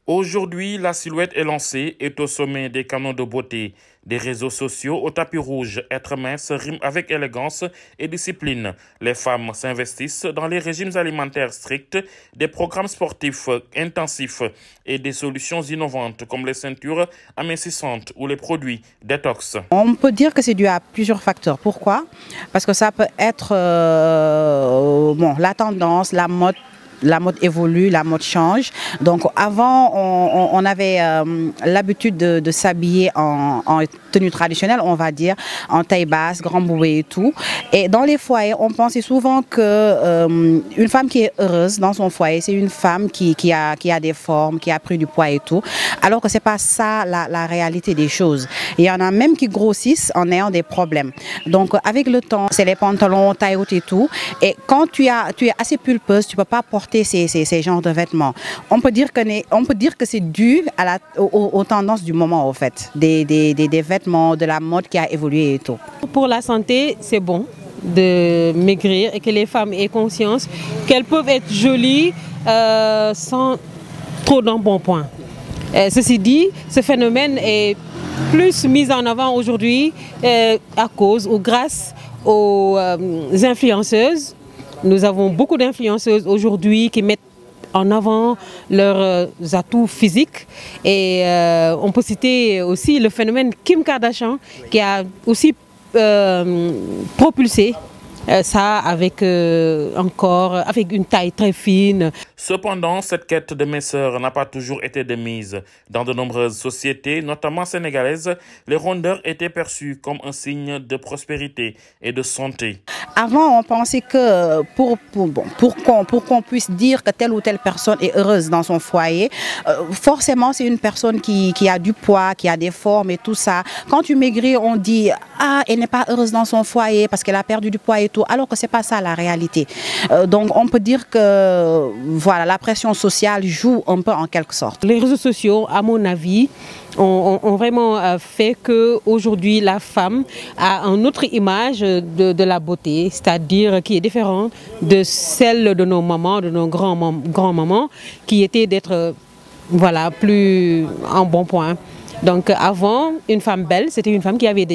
Aujourd'hui, la silhouette est lancée, est au sommet des canons de beauté des réseaux sociaux au tapis rouge. Être mince rime avec élégance et discipline. Les femmes s'investissent dans les régimes alimentaires stricts, des programmes sportifs intensifs et des solutions innovantes comme les ceintures amincissantes ou les produits détox. On peut dire que c'est dû à plusieurs facteurs. Pourquoi? Parce que ça peut être la tendance, la mode. La mode évolue, la mode change. Donc avant, on avait l'habitude de s'habiller en tenue traditionnelle, on va dire, en taille basse, grand bouée et tout. Et dans les foyers, on pensait souvent que une femme qui est heureuse dans son foyer, c'est une femme qui a des formes, qui a pris du poids et tout. Alors que c'est pas ça la réalité des choses. Il y en a même qui grossissent en ayant des problèmes. Donc avec le temps, c'est les pantalons taille haute et tout. Et quand tu es assez pulpeuse, tu peux pas porter ces genres de vêtements. On peut dire que c'est dû aux tendances du moment, au fait, des vêtements, de la mode qui a évolué et tout. Pour la santé, c'est bon de maigrir et que les femmes aient conscience qu'elles peuvent être jolies sans trop d'embonpoint. Ceci dit, ce phénomène est plus mis en avant aujourd'hui à cause ou grâce aux influenceuses. Nous avons beaucoup d'influenceuses aujourd'hui qui mettent en avant leurs atouts physiques. Et on peut citer aussi le phénomène Kim Kardashian qui a aussi propulsé ça avec avec une taille très fine. Cependant, cette quête de minceur n'a pas toujours été de mise. Dans de nombreuses sociétés, notamment sénégalaises, les rondeurs étaient perçus comme un signe de prospérité et de santé. Avant, on pensait que pour qu'on puisse dire que telle ou telle personne est heureuse dans son foyer, forcément c'est une personne qui a du poids, qui a des formes et tout ça. Quand tu maigris, on dit « Ah, elle n'est pas heureuse dans son foyer parce qu'elle a perdu du poids et tout », alors que c'est pas ça la réalité. Donc on peut dire que voilà, la pression sociale joue un peu en quelque sorte. Les réseaux sociaux, à mon avis, ont vraiment fait qu'aujourd'hui la femme a une autre image de la beauté, c'est-à-dire qui est différente de celle de nos mamans, de nos grands-mamans, qui étaient d'être plus en bon point. Donc avant, une femme belle, c'était une femme qui avait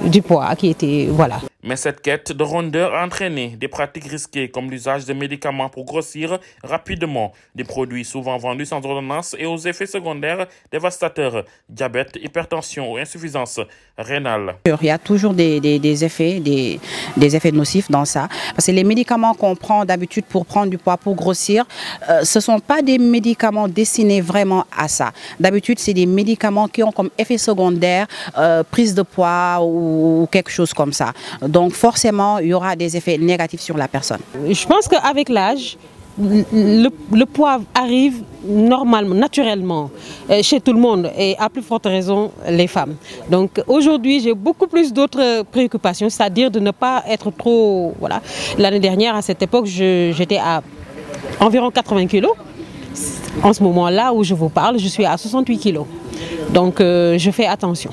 du poids, qui était voilà. Mais cette quête de rondeur a entraîné des pratiques risquées comme l'usage de médicaments pour grossir rapidement, des produits souvent vendus sans ordonnance et aux effets secondaires dévastateurs, diabète, hypertension ou insuffisance rénale. Il y a toujours des effets nocifs dans ça. Parce que les médicaments qu'on prend d'habitude pour prendre du poids, pour grossir, ce ne sont pas des médicaments destinés vraiment à ça. D'habitude, c'est des médicaments qui ont comme effet secondaire prise de poids ou quelque chose comme ça. Donc forcément, il y aura des effets négatifs sur la personne. Je pense qu'avec l'âge, le poids arrive normalement, naturellement, chez tout le monde et à plus forte raison les femmes. Donc aujourd'hui, j'ai beaucoup plus d'autres préoccupations, c'est-à-dire de ne pas être trop... Voilà. L'année dernière, à cette époque, j'étais à environ 80 kg. En ce moment-là où je vous parle, je suis à 68 kg. Donc je fais attention.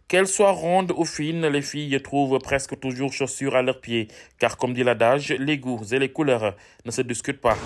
Qu'elles soient rondes ou fines, les filles trouvent presque toujours chaussures à leurs pieds. Car comme dit l'adage, les goûts et les couleurs ne se discutent pas.